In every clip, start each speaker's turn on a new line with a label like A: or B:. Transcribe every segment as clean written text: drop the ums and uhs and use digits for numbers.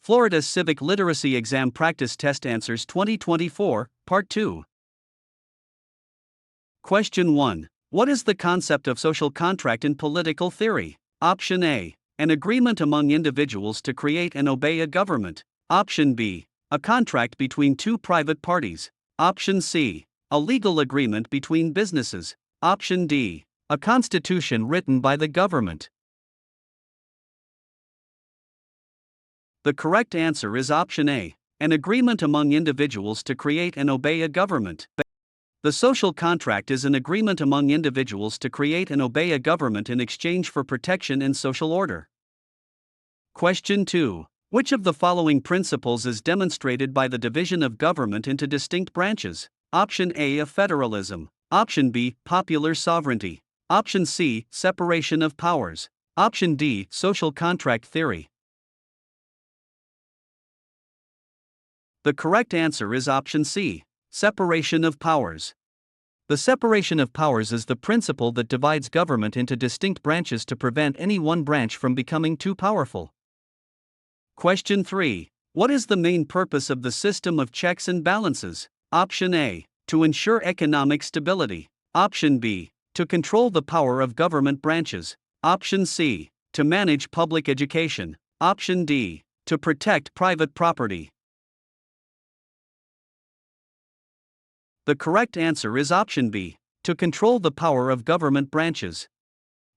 A: Florida Civic Literacy Exam Practice Test Answers 2024, Part 2. Question 1. What is the concept of social contract in political theory? Option A. An agreement among individuals to create and obey a government. Option B. A contract between two private parties. Option C. A legal agreement between businesses. Option D. A constitution written by the government. The correct answer is option A. An agreement among individuals to create and obey a government. The social contract is an agreement among individuals to create and obey a government in exchange for protection and social order. Question 2. Which of the following principles is demonstrated by the division of government into distinct branches? Option A. Federalism. Option B. Popular sovereignty. Option C. Separation of powers. Option D. Social contract theory. The correct answer is option C. Separation of powers. The separation of powers is the principle that divides government into distinct branches to prevent any one branch from becoming too powerful. Question 3. What is the main purpose of the system of checks and balances? Option A. To ensure economic stability. Option B. To control the power of government branches. Option C. To manage public education. Option D. To protect private property. The correct answer is option B. To control the power of government branches.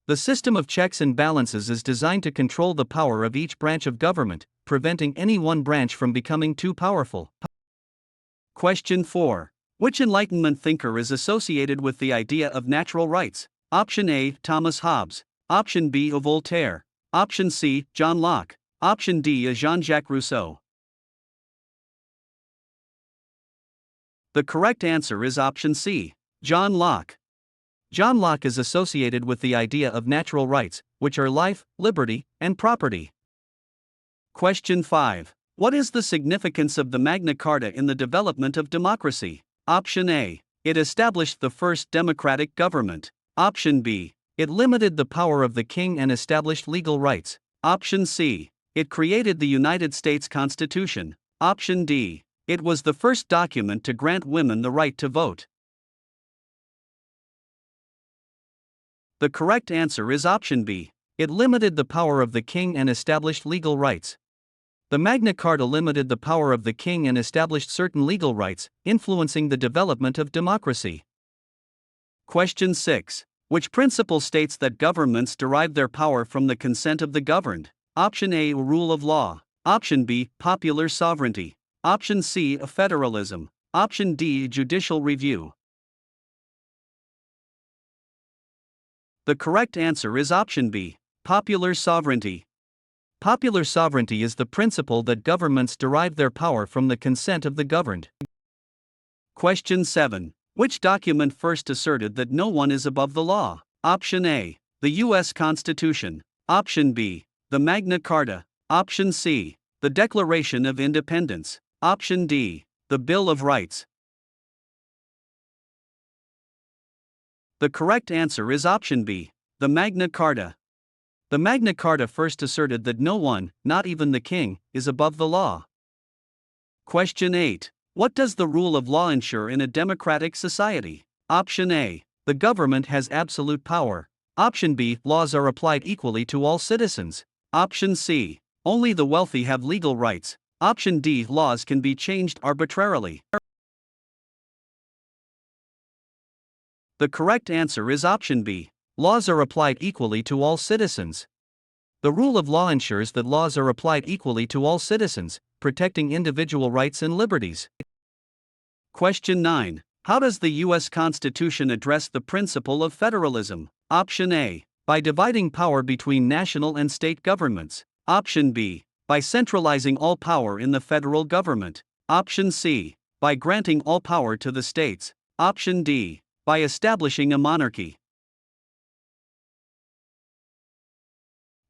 A: The system of checks and balances is designed to control the power of each branch of government, preventing any one branch from becoming too powerful. Question 4. Which Enlightenment thinker is associated with the idea of natural rights? Option A. Thomas Hobbes. Option B. Voltaire. Option C. John Locke. Option D. Jean-Jacques Rousseau. The correct answer is option C. John Locke. John Locke is associated with the idea of natural rights, which are life, liberty, and property. Question 5. What is the significance of the Magna Carta in the development of democracy? Option A. It established the first democratic government. Option B. It limited the power of the king and established legal rights. Option C. It created the United States Constitution. Option D. It was the first document to grant women the right to vote. The correct answer is option B. It limited the power of the king and established legal rights. The Magna Carta limited the power of the king and established certain legal rights, influencing the development of democracy. Question 6. Which principle states that governments derive their power from the consent of the governed? Option A. Rule of law. Option B. Popular sovereignty. Option C. Federalism. Option D. Judicial review. The correct answer is option B. Popular sovereignty. Popular sovereignty is the principle that governments derive their power from the consent of the governed. Question 7. Which document first asserted that no one is above the law? Option A. The U.S. Constitution. Option B. The Magna Carta. Option C. The Declaration of Independence. Option D. The Bill of Rights. The correct answer is option B. The Magna Carta. The Magna Carta first asserted that no one, not even the king, is above the law. Question 8. What does the rule of law ensure in a democratic society? Option A. The government has absolute power. Option B. Laws are applied equally to all citizens. Option C. Only the wealthy have legal rights. Option D. Laws can be changed arbitrarily. The correct answer is option B. Laws are applied equally to all citizens. The rule of law ensures that laws are applied equally to all citizens, protecting individual rights and liberties. Question 9. How does the U.S. Constitution address the principle of federalism? Option A. By dividing power between national and state governments. Option B. By centralizing all power in the federal government. Option C. By granting all power to the states. Option D. By establishing a monarchy.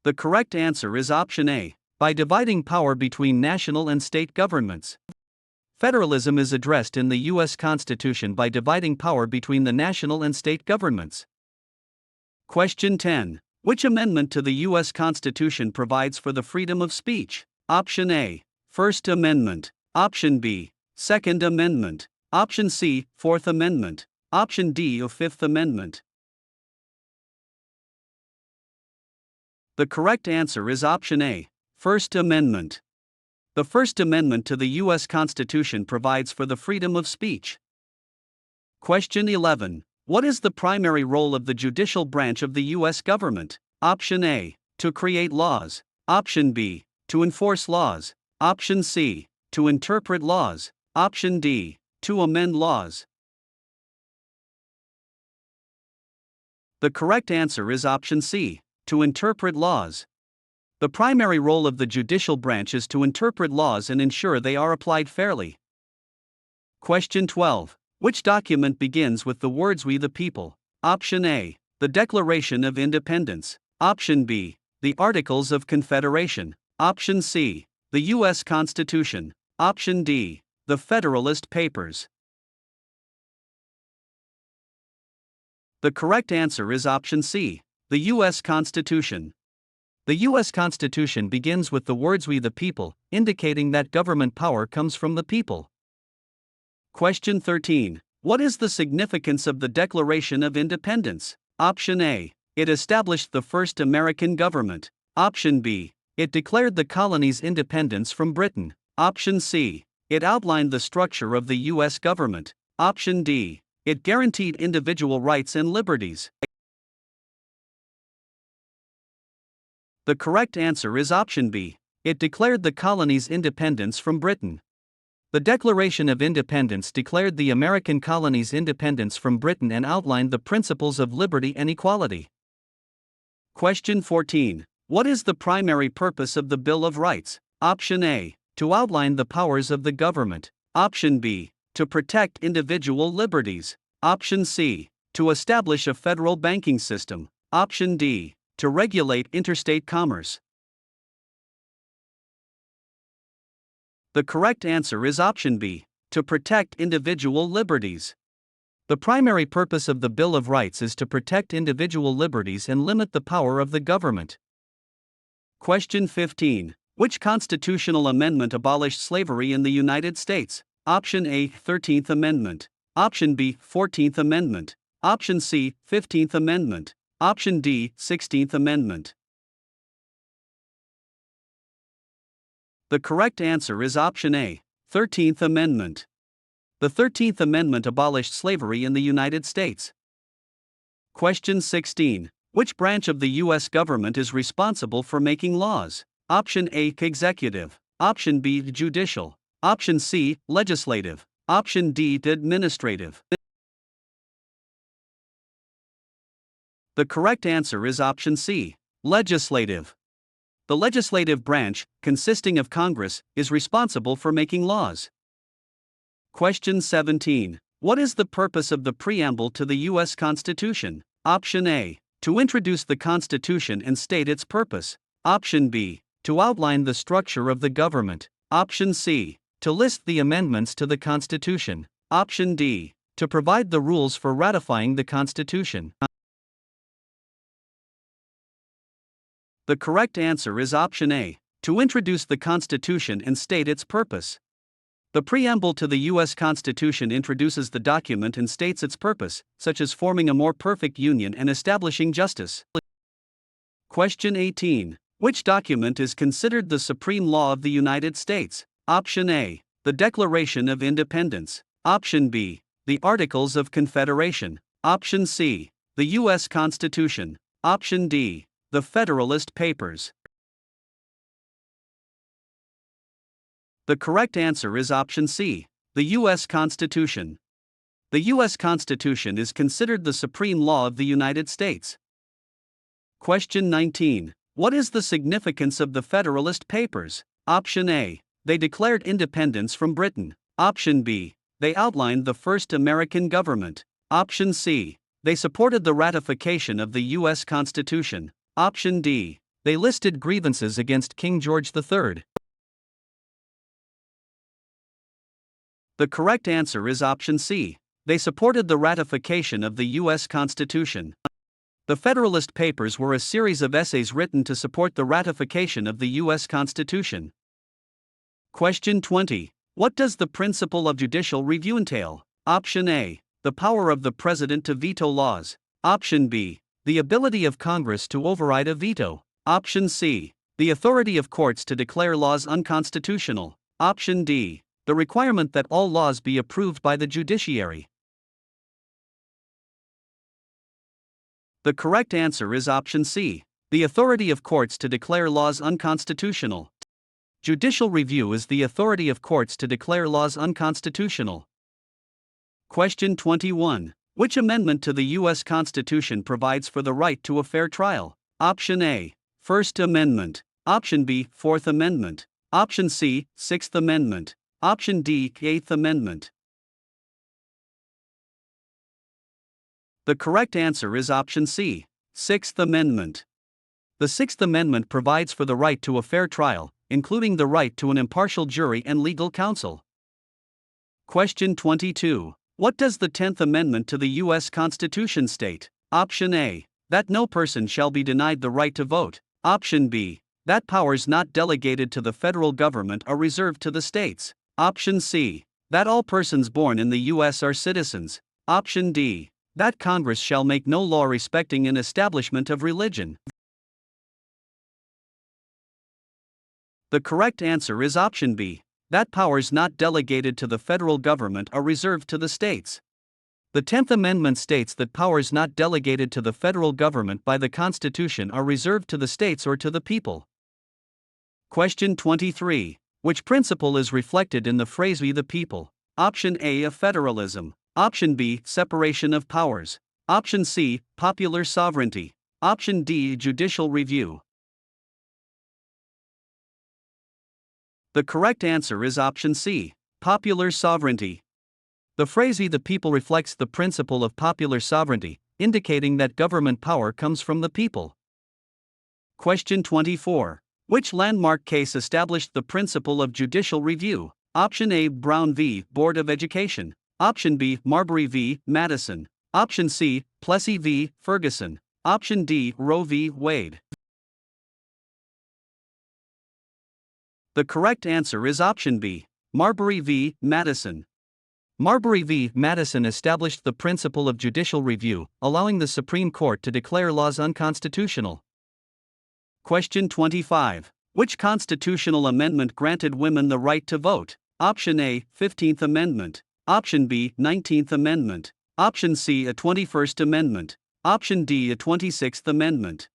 A: The correct answer is option A. By dividing power between national and state governments. Federalism is addressed in the U.S. Constitution by dividing power between the national and state governments. Question 10. Which amendment to the U.S. Constitution provides for the freedom of speech? Option A. First Amendment. Option B, Second Amendment. Option C, Fourth Amendment. Option D, Fifth Amendment. The correct answer is option A, First Amendment. The First Amendment to the U.S. Constitution provides for the freedom of speech. Question 11. What is the primary role of the judicial branch of the U.S. government? Option A, to create laws. Option B, to enforce laws. Option C, to interpret laws. Option D, to amend laws. The correct answer is option C, to interpret laws. The primary role of the judicial branch is to interpret laws and ensure they are applied fairly. Question 12. Which document begins with the words "We the People"? Option A, the Declaration of Independence. Option B, the Articles of Confederation. Option C, the U.S. Constitution. Option D, the Federalist Papers. The correct answer is option C, the U.S. Constitution. The U.S. Constitution begins with the words "We the People," indicating that government power comes from the people. Question 13. What is the significance of the Declaration of Independence? Option A, it established the first American government. Option B, it declared the colonies' independence from Britain. Option C, it outlined the structure of the U.S. government. Option D, it guaranteed individual rights and liberties. The correct answer is option B, it declared the colonies' independence from Britain. The Declaration of Independence declared the American colonies' independence from Britain and outlined the principles of liberty and equality. Question 14. What is the primary purpose of the Bill of Rights? Option A, to outline the powers of the government. Option B, to protect individual liberties. Option C, to establish a federal banking system. Option D, to regulate interstate commerce. The correct answer is option B, to protect individual liberties. The primary purpose of the Bill of Rights is to protect individual liberties and limit the power of the government. Question 15. Which constitutional amendment abolished slavery in the United States? Option A, 13th Amendment. Option B, 14th Amendment. Option C, 15th Amendment. Option D, 16th Amendment. The correct answer is option A, 13th Amendment. The 13th Amendment abolished slavery in the United States. Question 16. Which branch of the U.S. government is responsible for making laws? Option A, executive. Option B, judicial. Option C, legislative. Option D, administrative. The correct answer is option C, legislative. The legislative branch, consisting of Congress, is responsible for making laws. Question 17. What is the purpose of the preamble to the U.S. Constitution? Option A, to introduce the Constitution and state its purpose. Option B, to outline the structure of the government. Option C, to list the amendments to the Constitution. Option D, to provide the rules for ratifying the Constitution. The correct answer is option A, to introduce the Constitution and state its purpose. The preamble to the U.S. Constitution introduces the document and states its purpose, such as forming a more perfect union and establishing justice. Question 18. Which document is considered the supreme law of the United States? Option A, the Declaration of Independence. Option B, the Articles of Confederation. Option C, the U.S. Constitution. Option D, the Federalist Papers. The correct answer is option C, the U.S. Constitution. The U.S. Constitution is considered the supreme law of the United States. Question 19. What is the significance of the Federalist Papers? Option A, they declared independence from Britain. Option B, they outlined the first American government. Option C, they supported the ratification of the U.S. Constitution. Option D, they listed grievances against King George III. The correct answer is option C, they supported the ratification of the U.S. Constitution. The Federalist Papers were a series of essays written to support the ratification of the U.S. Constitution. Question 20. What does the principle of judicial review entail? Option A. The power of the president to veto laws. Option B. The ability of Congress to override a veto. Option C. The authority of courts to declare laws unconstitutional. Option D. The requirement that all laws be approved by the judiciary. The correct answer is option C. The authority of courts to declare laws unconstitutional. Judicial review is the authority of courts to declare laws unconstitutional. Question 21. Which amendment to the U.S. Constitution provides for the right to a fair trial? Option A. First Amendment. Option B. Fourth Amendment. Option C. Sixth Amendment. Option D. Eighth Amendment. The correct answer is option C. Sixth Amendment. The Sixth Amendment provides for the right to a fair trial, including the right to an impartial jury and legal counsel. Question 22. What does the 10th Amendment to the U.S. Constitution state? Option A. That no person shall be denied the right to vote. Option B. That powers not delegated to the federal government are reserved to the states. Option C. That all persons born in the U.S. are citizens. Option D. That Congress shall make no law respecting an establishment of religion. The correct answer is option B. That powers not delegated to the federal government are reserved to the states. The 10th Amendment states that powers not delegated to the federal government by the Constitution are reserved to the states or to the people. Question 23. Which principle is reflected in the phrase "we the people"? Option A. Of federalism. Option B. Separation of powers. Option C. Popular sovereignty. Option D. Judicial review. The correct answer is option C. Popular sovereignty. The phrase "we the people" reflects the principle of popular sovereignty, indicating that government power comes from the people. Question 24. Which landmark case established the principle of judicial review? Option A. Brown v. Board of Education. Option B. Marbury v. Madison. Option C. Plessy v. Ferguson. Option D. Roe v. Wade. The correct answer is option B. Marbury v. Madison. Marbury v. Madison established the principle of judicial review, allowing the Supreme Court to declare laws unconstitutional. Question 25. Which constitutional amendment granted women the right to vote? Option A. 15th Amendment. Option B. 19th Amendment. Option C. A 21st Amendment. Option D. A 26th Amendment.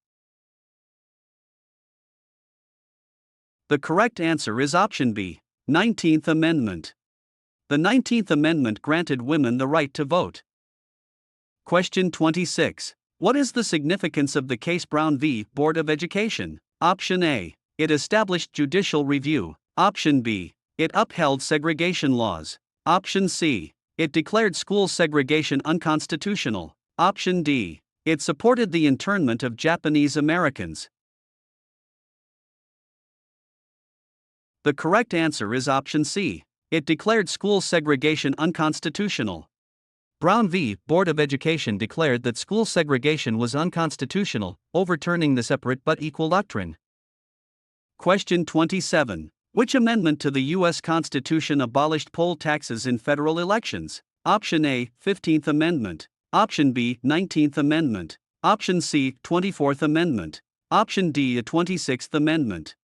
A: The correct answer is option B. 19th Amendment. The 19th Amendment granted women the right to vote. Question 26. What is the significance of the case Brown v. Board of Education? Option A. It established judicial review. Option B. It upheld segregation laws. Option C. It declared school segregation unconstitutional. Option D. It supported the internment of Japanese Americans. The correct answer is option C. It declared school segregation unconstitutional. Brown v. Board of Education declared that school segregation was unconstitutional, overturning the separate but equal doctrine. Question 27. Which amendment to the U.S. Constitution abolished poll taxes in federal elections? Option A. 15th Amendment. Option B. 19th Amendment. Option C. 24th Amendment. Option D. A 26th Amendment.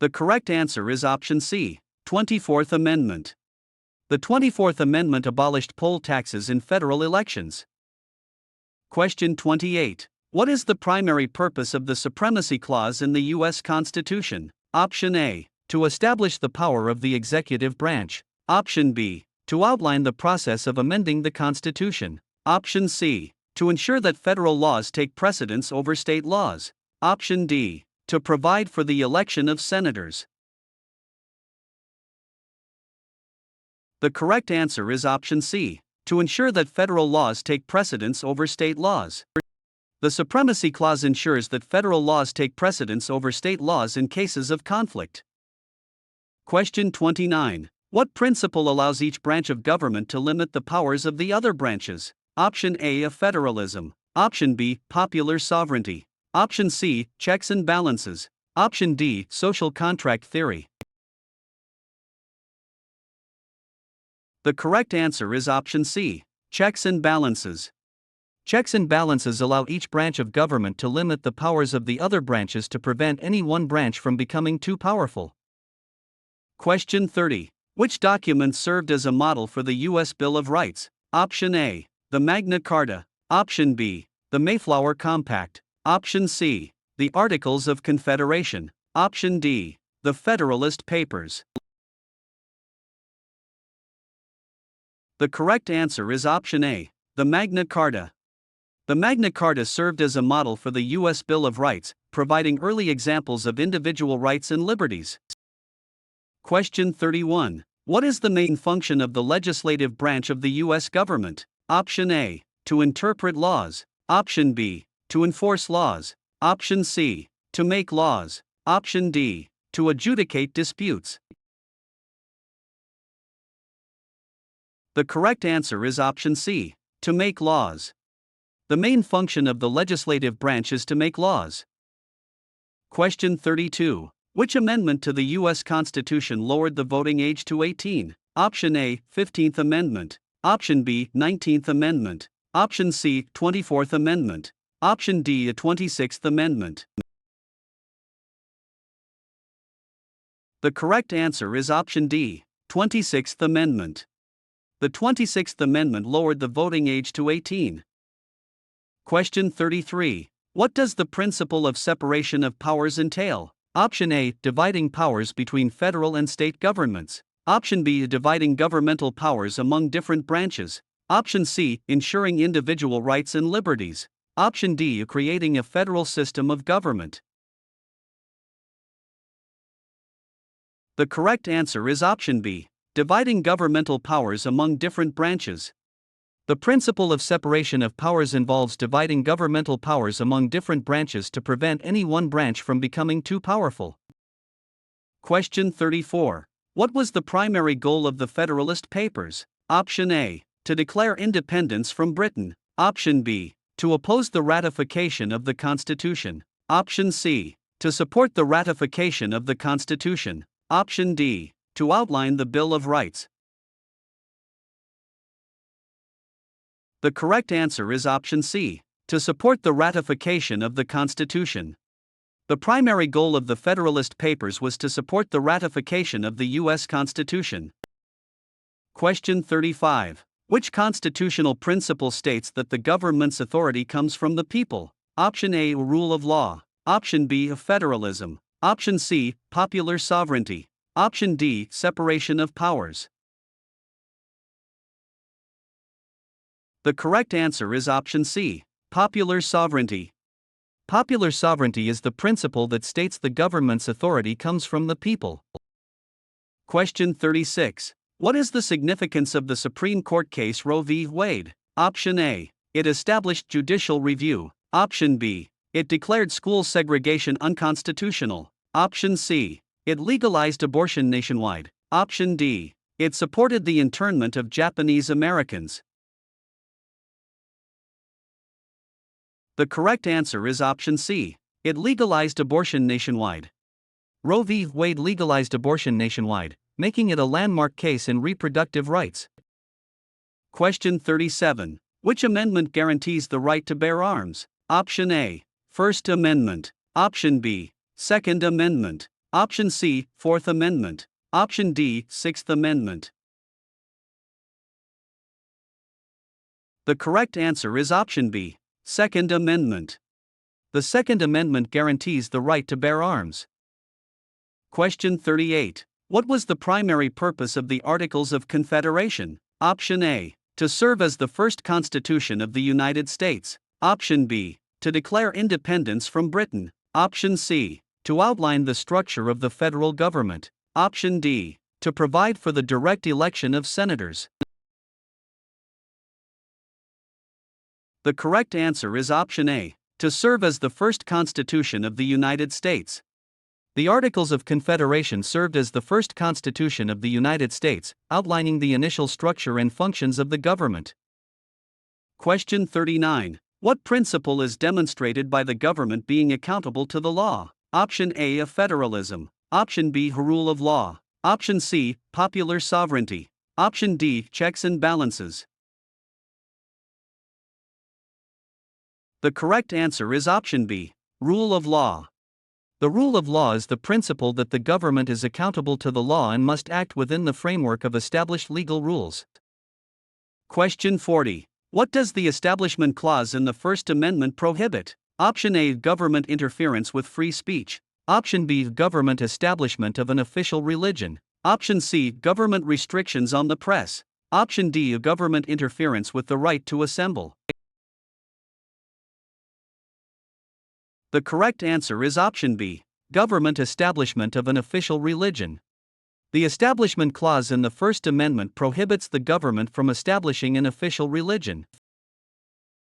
A: The correct answer is option C. 24th Amendment. The 24th Amendment abolished poll taxes in federal elections. Question 28. What is the primary purpose of the Supremacy Clause in the U.S. Constitution? Option A. To establish the power of the executive branch. Option B. To outline the process of amending the Constitution. Option C. To ensure that federal laws take precedence over state laws. Option D. To provide for the election of senators. The correct answer is option C. To ensure that federal laws take precedence over state laws. The Supremacy Clause ensures that federal laws take precedence over state laws in cases of conflict. Question 29. What principle allows each branch of government to limit the powers of the other branches? Option A. Of federalism. Option B. Popular sovereignty. Option C. Checks and balances. Option D, social contract theory. The correct answer is option C, checks and balances. Checks and balances allow each branch of government to limit the powers of the other branches to prevent any one branch from becoming too powerful. Question 30. Which document served as a model for the U.S. Bill of Rights? Option A, the Magna Carta. Option B, the Mayflower Compact. Option C, the Articles of Confederation. Option D, the Federalist Papers. The correct answer is option A, the Magna Carta. The Magna Carta served as a model for the U.S. Bill of Rights, providing early examples of individual rights and liberties. Question 31. What is the main function of the legislative branch of the U.S. government? Option A, to interpret laws. Option B, to enforce laws. Option C, to make laws. Option D, to adjudicate disputes. The correct answer is option C, to make laws. The main function of the legislative branch is to make laws. Question 32. Which amendment to the U.S. Constitution lowered the voting age to 18? Option A, 15th Amendment. Option B, 19th Amendment. Option C, 24th Amendment. Option D, 26th Amendment. The correct answer is option D, 26th Amendment. The 26th Amendment lowered the voting age to 18. Question 33. What does the principle of separation of powers entail? Option A, dividing powers between federal and state governments. Option B, dividing governmental powers among different branches. Option C, ensuring individual rights and liberties. Option D, creating a federal system of government. The correct answer is option B, dividing governmental powers among different branches. The principle of separation of powers involves dividing governmental powers among different branches to prevent any one branch from becoming too powerful. Question 34. What was the primary goal of the Federalist Papers? Option A, to declare independence from Britain. Option B, to oppose the ratification of the Constitution. Option C, to support the ratification of the Constitution. Option D, to outline the Bill of Rights. The correct answer is option C, to support the ratification of the Constitution. The primary goal of the Federalist Papers was to support the ratification of the U.S. Constitution. Question 35. Which constitutional principle states that the government's authority comes from the people? Option A, rule of law. Option B, federalism. Option C, popular sovereignty. Option D, separation of powers. The correct answer is option C, popular sovereignty. Popular sovereignty is the principle that states the government's authority comes from the people. Question 36. What is the significance of the Supreme Court case Roe v. Wade? Option A, it established judicial review. Option B, it declared school segregation unconstitutional. Option C, it legalized abortion nationwide. Option D, it supported the internment of Japanese Americans. The correct answer is option C, it legalized abortion nationwide. Roe v. Wade legalized abortion nationwide, making it a landmark case in reproductive rights. Question 37. Which amendment guarantees the right to bear arms? Option A, First Amendment. Option B, Second Amendment. Option C, Fourth Amendment. Option D, Sixth Amendment. The correct answer is option B, Second Amendment. The Second Amendment guarantees the right to bear arms. Question 38. What was the primary purpose of the Articles of Confederation? Option A, to serve as the first Constitution of the United States. Option B, to declare independence from Britain. Option C, to outline the structure of the federal government. Option D, to provide for the direct election of senators. The correct answer is option A, to serve as the first Constitution of the United States. The Articles of Confederation served as the first Constitution of the United States, outlining the initial structure and functions of the government. Question 39. What principle is demonstrated by the government being accountable to the law? Option A, of federalism. Option B, rule of law. Option C, popular sovereignty. Option D, checks and balances. The correct answer is option B, rule of law. The rule of law is the principle that the government is accountable to the law and must act within the framework of established legal rules. Question 40. What does the Establishment Clause in the First Amendment prohibit? Option A, government interference with free speech. Option B, government establishment of an official religion. Option C, government restrictions on the press. Option D, government interference with the right to assemble. The correct answer is option B, government establishment of an official religion. The Establishment Clause in the First Amendment prohibits the government from establishing an official religion.